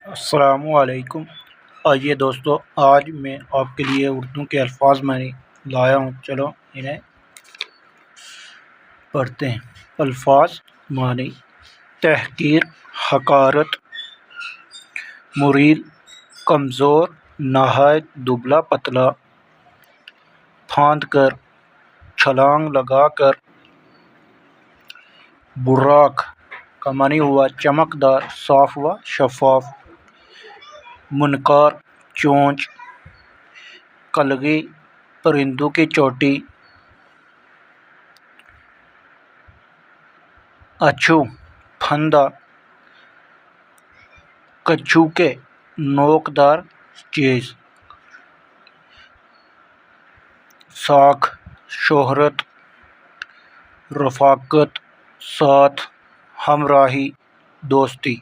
السلام علیکم۔ آئیے دوستو، آج میں آپ کے لیے اردو کے الفاظ میں لایا ہوں، چلو انہیں پڑھتے ہیں۔ الفاظ معنی: تحقیر، حقارت، مریل، کمزور، نہایت دبلا پتلا، پھاند کر، چھلانگ لگا کر۔ براق کا معنی ہوا چمکدار، صاف و شفاف۔ منقار، چونچ۔ قلگی، پرندوں کی چوٹی۔ اچھو، پھندا، کچھو کے نوک دار چیز۔ ساکھ، شہرت، رفاقت، ساتھ، ہمراہی، دوستی۔